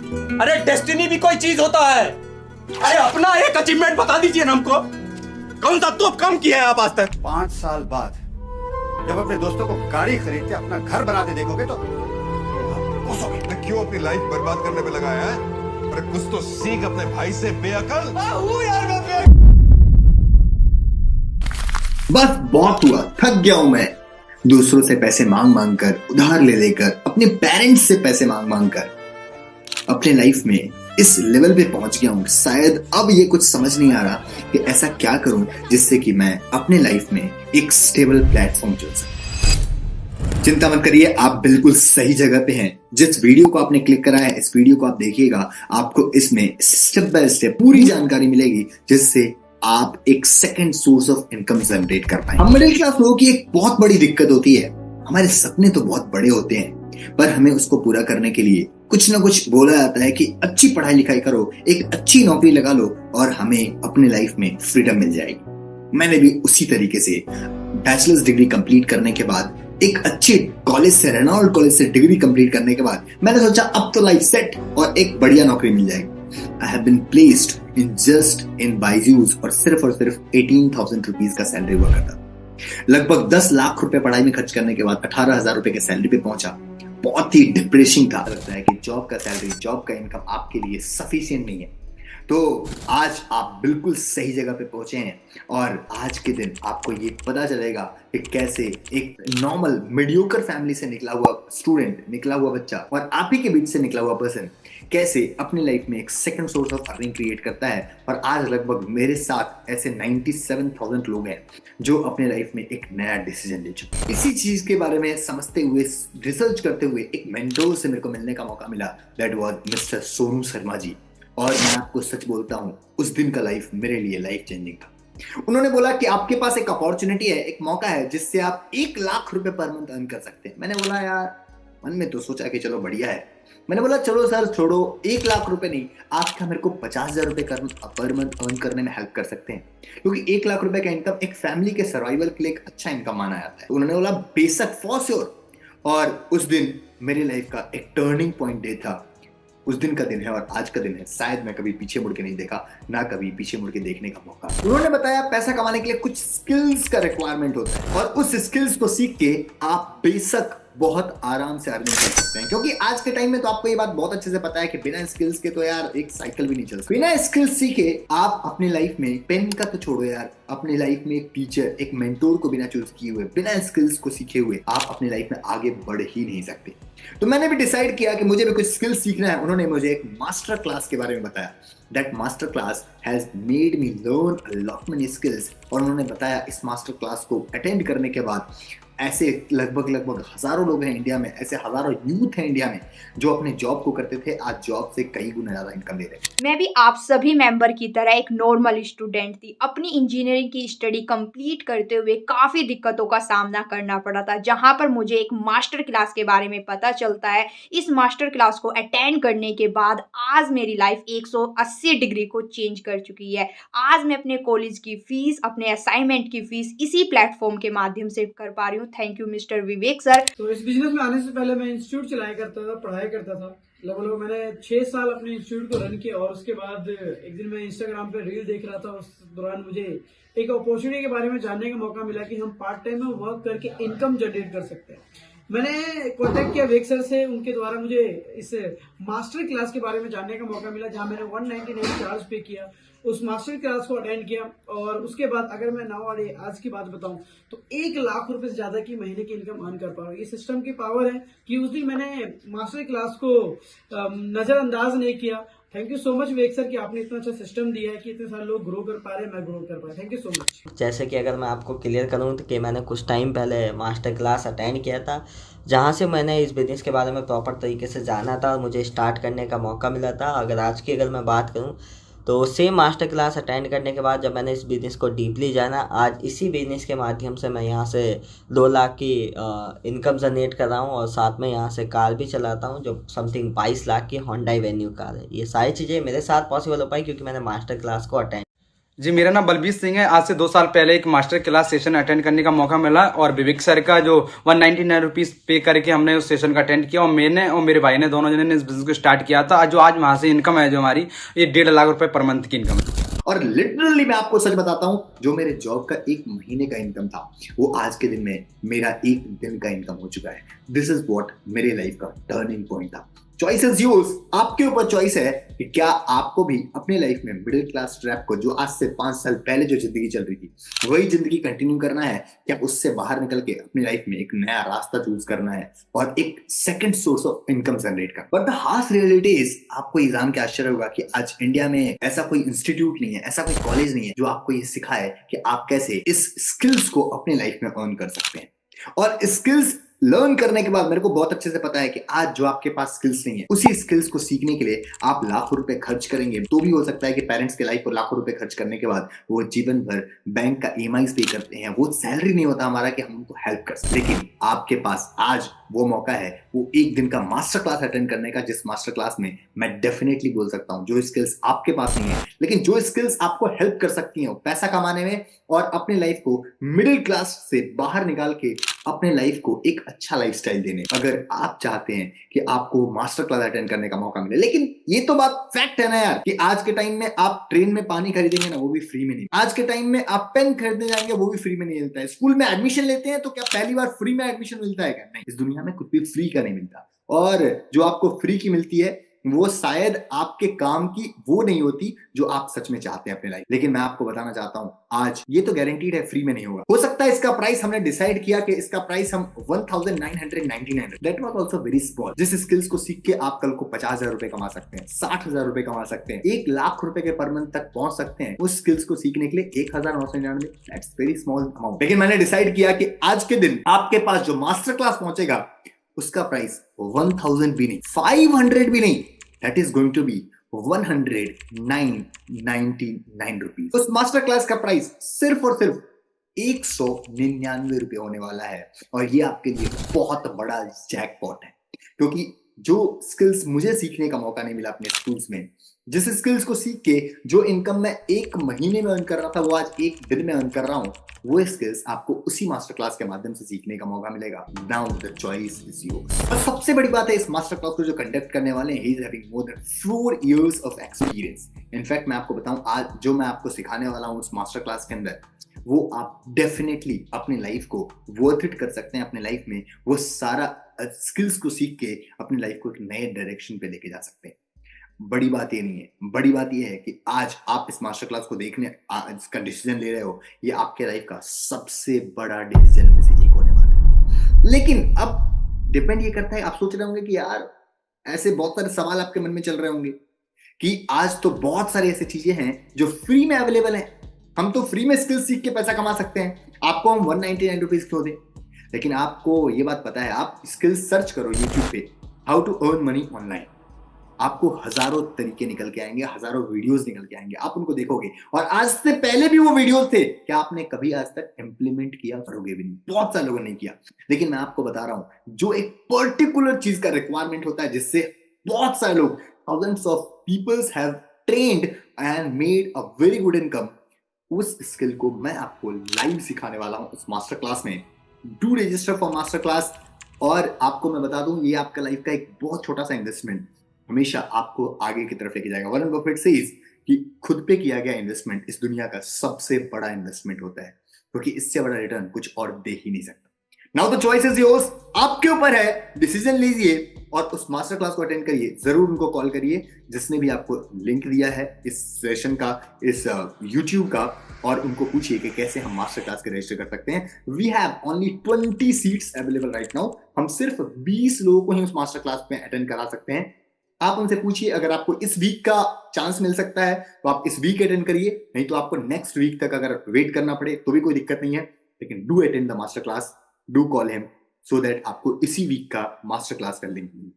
अरे डेस्टिनी भी कोई चीज होता है। अरे अपना एक अचीवमेंट बता दीजिए ना हमको, कौन सा तोप कम किया है आप आज तक? 5 साल बाद जब अपने दोस्तों को गाड़ी खरीद के अपना घर बनाते देखोगे तो मैं क्यों अपनी लाइफ बर्बाद करने पे लगाया है? अरे कुछ तो सीख अपने भाई से, बेअकल। बस बहुत हुआ, थक गया हूं मैं दूसरों से पैसे मांग मांग कर, उधार ले लेकर, अपने पेरेंट्स से पैसे मांग मांग कर अपने लाइफ में इस लेवल पे पहुंच गया हूं। शायद अब ये कुछ समझ नहीं आ रहा कि ऐसा क्या करूं जिससे कि मैं अपने लाइफ में एक स्टेबल प्लेटफॉर्म चुन सकूं। चिंता मत करिए, आप बिल्कुल सही जगह पे हैं। जिस वीडियो को आपने क्लिक करा है, इस वीडियो को आप देखिएगा, आपको इसमें स्टेप बाय स्टेप पूरी जानकारी मिलेगी जिससे आप एक second source of income generate कर पाए। हम मिडिल क्लास लोगों की एक बहुत बड़ी दिक्कत होती है, हमारे सपने तो बहुत बड़े होते हैं पर हमें उसको पूरा करने के लिए कुछ ना कुछ बोला जाता है कि अच्छी पढ़ाई लिखाई करो, एक अच्छी नौकरी लगा लो और हमें अपने लाइफ में फ्रीडम मिल जाएगी। मैंने भी उसी तरीके से बैचलर्स डिग्री कंप्लीट करने के बाद, एक अच्छे कॉलेज से, रेनॉल्ड कॉलेज से डिग्री कंप्लीट करने के बाद मैंने सोचा अब तो लाइफ सेट और एक बढ़िया नौकरी मिल जाएगी। I have been placed in Byju's और सिर्फ 18,000 रुपीज का सैलरी हुआ करता। लगभग 10 लाख रुपए पढ़ाई में खर्च करने के बाद 18,000 रुपए के सैलरी पे पहुंचा। बहुत ही डिप्रेसिंग था। लगता है कि जॉब का सैलरी, जॉब का इनकम आपके लिए सफिशिएंट नहीं है। तो आज आप बिल्कुल सही जगह पे पहुंचे हैं और आज के दिन आपको ये पता चलेगा कि कैसे एक नॉर्मल मीडियोकर फैमिली से निकला हुआ स्टूडेंट, निकला हुआ बच्चा और आप ही के बीच से निकला हुआ पर्सन कैसे अपनी लाइफ में एक second source of earning create करता है। और आज लगभग मेरे साथ ऐसे 97,000 लोग हैं जो अपने लाइफ में एक नया डिसीजन ले चुके हैं। इसी चीज के बारे में समझते हुए, रिसर्च करते हुए एक मेंटोर से मेरे को मिलने का मौका मिला। That was mister Sonu Sharma ji. और मैं आपको सच बोलता हूं, उस दिन का लाइफ मेरे लिए लाइफ चेंजिंग था। उन्होंने बोला कि आपके पास एक अपॉर्चुनिटी है, एक मौका है जिससे आप 1 लाख रुपए पर मंथ अर्न कर सकते हैं। मैंने बोला यार, मन में तो सोचा कि चलो बढ़िया है। मैंने बोला चलो सर छोड़ो, 1 लाख रुपए नहीं, आप क्या मेरे को 50,000 रुपए पर मंथ अर्न करने में हेल्प कर सकते हैं? क्योंकि 1 लाख रुपए का इनकम एक फैमिली के सर्वाइवल के लिए एक अच्छा इनकम माना जाता है। उन्होंने बोला बेशक, फॉर श्योर। और उस दिन मेरी लाइफ का एक टर्निंग पॉइंट डे था। उस दिन का दिन है और आज का दिन है। शायद मैं कभी पीछे मुड़ के नहीं देखा, ना कभी पीछे मुड़ के देखने का मौका। उन्होंने बताया पैसा कमाने के लिए कुछ स्किल्स का रिक्वायरमेंट होता है और उस स्किल्स को सीख के आप बेशक बहुत आराम से अर्निंग कर सकते हैं। क्योंकि आज के टाइम में तो आपको ये बात बहुत अच्छे से पता है कि बिना स्किल्स के तो यार एक साइकिल भी नहीं चल सकती। बिना स्किल्स सीखे आप अपनी लाइफ में, पेन का तो छोड़ो यार, अपनी लाइफ में एक टीचर, एक मेंटोर को बिना चूज किए हुए, बिना स्किल्स को सीखे हुए आप अपनी लाइफ में आगे बढ़ ही नहीं सकते। तो मैंने भी डिसाइड किया कि मुझे भी कुछ स्किल्स सीखना है। उन्होंने मुझे एक मास्टर क्लास के बारे में बताया। That master class has made me learn a lot many skills. और उन्होंने बताया इस मास्टर क्लास को अटेंड करने के बाद ऐसे लगभग हजारों लोग हैं इंडिया में, ऐसे हजारों यूथ हैं इंडिया में जो अपने जॉब को करते थे, आज जॉब से कई गुना ज्यादा इनकम ले रहे हैं। मैं भी आप सभी मेंबर की तरह एक नॉर्मल स्टूडेंट थी। अपनी इंजीनियरिंग की स्टडी कंप्लीट करते हुए काफ़ी दिक्कतों का सामना करना पड़ा था, जहां पर मुझे एक मास्टर क्लास के बारे में पता चलता है। इस मास्टर क्लास को अटेंड करने के बाद आज मेरी लाइफ 180 डिग्री को चेंज कर चुकी है। आज मैं अपने कॉलेज की फीस, अपने असाइनमेंट की फीस इसी प्लेटफॉर्म के माध्यम से कर पा रही हूँ। Thank you mister Vivek sir. तो इस बिजनेस में आने से पहले मैं इंस्टीट्यूट चलाया करता था, पढ़ाई करता था। लगभग मैंने 6 साल अपने इंस्टीट्यूट को रन किया और उसके बाद एक दिन मैं इंस्टाग्राम पे रील देख रहा था। उस दौरान मुझे एक अपॉर्चुनिटी के बारे में जानने का मौका मिला कि हम पार्ट टाइम में वर्क करके इनकम जनरेट कर सकते हैं। मैंने कॉन्टेक्ट किया विवेक सर से, उनके द्वारा मुझे इस मास्टर क्लास के बारे में जानने का मौका मिला, जहां मैंने 199 चार्ज पे किया, उस मास्टर क्लास को अटेंड किया। और उसके बाद अगर मैं आज की बात बताऊं तो 1 लाख रुपए से ज्यादा की महीने की इनकम अर्न कर पा रहा हूँ। ये सिस्टम की पावर है कि उस दिन मैंने मास्टर क्लास को नजरअंदाज नहीं किया। Thank you so much Vivek sir कि आपने इतना अच्छा सिस्टम दिया है कि इतने सारे लोग ग्रो कर पा रहे हैं, मैं ग्रो कर पा रहा हूं। Thank you so much. जैसे कि अगर मैं आपको क्लियर करूं तो कि मैंने कुछ टाइम पहले मास्टर क्लास अटेंड किया था, जहां से मैंने इस बिज़नेस के बारे में प्रॉपर तरीके से जाना था और मुझे स्टार्ट करने का मौका मिला था। अगर मैं बात करूं तो सेम मास्टर क्लास अटेंड करने के बाद जब मैंने इस बिज़नेस को डीपली जाना, आज इसी बिज़नेस के माध्यम से मैं यहाँ से 2 लाख की इनकम जनरेट कर रहा हूँ और साथ में यहाँ से कार भी चलाता हूँ जो समथिंग 22 लाख की होंडा वेन्यू कार है। ये सारी चीज़ें मेरे साथ पॉसिबल हो पाई क्योंकि मैंने मास्टर क्लास को अटेंड। जी मेरा नाम बलबीर सिंह है। आज से 2 साल पहले एक मास्टर क्लास सेशन अटेंड करने का मौका मिला और विवेक सर का जो 199 रुपीज पे करके हमने उस सेशन का अटेंड किया और मैंने और मेरे भाई ने दोनों जने ने इस बिजनेस को स्टार्ट किया था। जो आज वहां से इनकम है जो हमारी, ये 1.5 लाख रुपए पर मंथ की इनकम है। और लिटरली मैं आपको सच बताता हूं, जो मेरे जॉब का 1 महीने का इनकम था वो आज के दिन में मेरा 1 दिन का इनकम हो चुका है। दिस इज व्हाट मेरे लाइफ का टर्निंग पॉइंट था। चॉइस इज योर्स, आपके ऊपर चॉइस है कि क्या आपको भी अपने लाइफ में मिडिल क्लास ट्रैप को, जो आज से 5 साल पहले जो जिंदगी चल रही थी वही जिंदगी कंटिन्यू करना है, क्या उससे बाहर निकल के अपनी लाइफ में एक नया रास्ता चूज करना है और एक second source of income generate करना। But the harsh reality is, आपको ये जान के आश्चर्य होगा कि आज इंडिया में ऐसा कोई इंस्टीट्यूट नहीं है, ऐसा कोई कॉलेज नहीं है जो आपको ये सिखाए कि आप कैसे इस स्किल्स को अपनी लाइफ में अर्न कर सकते हैं। और स्किल्स लर्न करने के बाद मेरे को बहुत अच्छे से पता है कि आज जो आपके पास स्किल्स नहीं है, उसी स्किल्स को सीखने के लिए आप लाखों रुपए खर्च करेंगे तो भी हो सकता है कि पेरेंट्स के लाइफ पर लाखों रुपए खर्च करने के बाद वो जीवन भर बैंक का EMI पे करते हैं, वो सैलरी नहीं होता हमारा कि हम उनको हेल्प कर सकें। लेकिन आपके पास आज वो मौका है वो 1 दिन का मास्टर क्लास अटेंड करने का, जिस मास्टर क्लास में मैं डेफिनेटली बोल सकता हूं जो स्किल्स आपके पास नहीं है लेकिन जो स्किल्स आपको हेल्प कर सकती हैं पैसा कमाने में और अपने लाइफ को मिडिल क्लास से बाहर निकाल के अपने लाइफ को एक अच्छा लाइफस्टाइल देने। अगर आप चाहते हैं कि आपको मास्टर क्लास अटेंड करने का मौका मिले, लेकिन ये तो बात फैक्ट है ना यार कि आज के टाइम में आप ट्रेन में पानी खरीदेंगे ना वो भी फ्री में नहीं, आज के टाइम में आप पेन खरीदने जाएंगे वो भी फ्री में नहीं मिलता है, स्कूल में एडमिशन लेते हैं तो क्या पहली बार फ्री में एडमिशन मिलता है क्या? नहीं, इस दुनिया में कुछ भी फ्री का नहीं मिलता और जो आपको फ्री की मिलती है वो शायद आपके काम की वो नहीं होती जो आप सच में चाहते हैं अपने लाइफ। लेकिन मैं आपको बताना चाहता हूं आज ये तो गारंटीड है फ्री में नहीं होगा। हो सकता है इसका प्राइस हमने डिसाइड किया कि इसका प्राइस हम 1999, that was also very small. जिस स्किल्स को सीख के आप कल को 50,000 रुपए कमा सकते हैं, 60,000 रुपए कमा सकते हैं, 1 लाख रुपए के पर मंथ तक पहुंच सकते हैं, उस स्किल्स को सीखने के लिए 1999, दैट्स वेरी स्मॉल अमाउंट। लेकिन मैंने डिसाइड किया कि आज के दिन आपके पास जो मास्टर क्लास पहुंचेगा उसका प्राइस 1000 भी नहीं, 500 भी नहीं, that is going to be 199 rupees. उस मास्टर क्लास का प्राइस सिर्फ और सिर्फ 199 रुपए होने वाला है और ये आपके लिए बहुत बड़ा जैकपॉट है क्योंकि जो स्किल्स मुझे सीखने का मौका नहीं मिला अपने स्कूल्स में, जिस स्किल्स को सीख के जो इनकम मैं 1 महीने में अर्न कर रहा था वो आज 1 दिन में अर्न कर रहा हूं, वो स्किल्स आपको उसी मास्टर क्लास के माध्यम से सीखने का मौका मिलेगा। Now the choice is yours. और सबसे बड़ी बात है इस मास्टर क्लास को जो कंडक्ट करने वाले हैं, he is having more than 4 years of experience. In fact मैं आपको बताऊं आज जो मैं आपको सिखाने वाला हूं उस मास्टर क्लास के अंदर, वो आप डेफिनेटली अपनी लाइफ को वर्थ इट कर सकते हैं। अपने लाइफ में वो सारा स्किल्स को सीख के अपनी लाइफ को एक नए डायरेक्शन पे लेके जा सकते हैं। बड़ी बात ये नहीं है, बड़ी बात ये है कि आज आप इस मास्टर क्लास को देखने इसका डिसीजन ले रहे हो, ये आपके लाइफ का सबसे बड़ा डिसीजन में से एक होने वाला है। लेकिन अब डिपेंड ये करता है, आप सोच रहे होंगे कि यार ऐसे बहुत सारे सवाल आपके मन में चल रहे होंगे कि आज तो बहुत सारी ऐसी चीजें हैं जो फ्री में अवेलेबल है, हम तो फ्री में स्किल्स सीख के पैसा कमा सकते हैं, आपको हम 199 रुपीज क्यों दें? लेकिन आपको ये बात पता है, आप स्किल्स सर्च करो यूट्यूब पे, how to earn money online, आपको हजारों तरीके निकल के आएंगे, हजारों वीडियोस निकल के आएंगे, आप उनको देखोगे और आज से पहले भी वो वीडियोस थे, क्या आपने कभी आज तक इंप्लीमेंट किया? करोगे भी नहीं, बहुत सारे लोगों ने किया। लेकिन मैं आपको बता रहा हूं जो एक पर्टिकुलर चीज का रिक्वायरमेंट होता है जिससे बहुत सारे लोग, thousands of peoples have trained and made a very good income, उस स्किल को मैं आपको लाइव सिखाने वाला हूं उस मास्टर क्लास में। Do register for master class. और आपको मैं बता दूं ये आपका लाइफ का एक बहुत छोटा सा इन्वेस्टमेंट हमेशा आपको आगे की तरफ लेके जाएगा। वॉरेन बफेट सेज कि खुद पे किया गया इन्वेस्टमेंट इस दुनिया का सबसे बड़ा इन्वेस्टमेंट होता है क्योंकि इससे बड़ा रिटर्न कुछ और दे ही नहीं सकता। Now the choice is yours, आपके ऊपर है, डिसीजन लीजिए और उस मास्टर क्लास को अटेंड करिए। जरूर उनको कॉल करिए जिसने भी आपको लिंक दिया है इस सेशन का, इस यूट्यूब का, और उनको पूछिए कि कैसे हम मास्टर क्लास के रजिस्टर कर सकते हैं। We have only 20 seats available right now. हम सिर्फ 20 लोगों को ही उस मास्टर क्लास में अटेंड करा सकते हैं। आप उनसे पूछिए, अगर आपको इस वीक का चांस मिल सकता है तो आप इस वीक अटेंड करिए, नहीं तो आपको नेक्स्ट वीक तक अगर वेट करना पड़े तो भी कोई दिक्कत नहीं है। लेकिन do attend the master class, do call him so that आपको इसी वीक का मास्टर क्लास का लिंक मिले।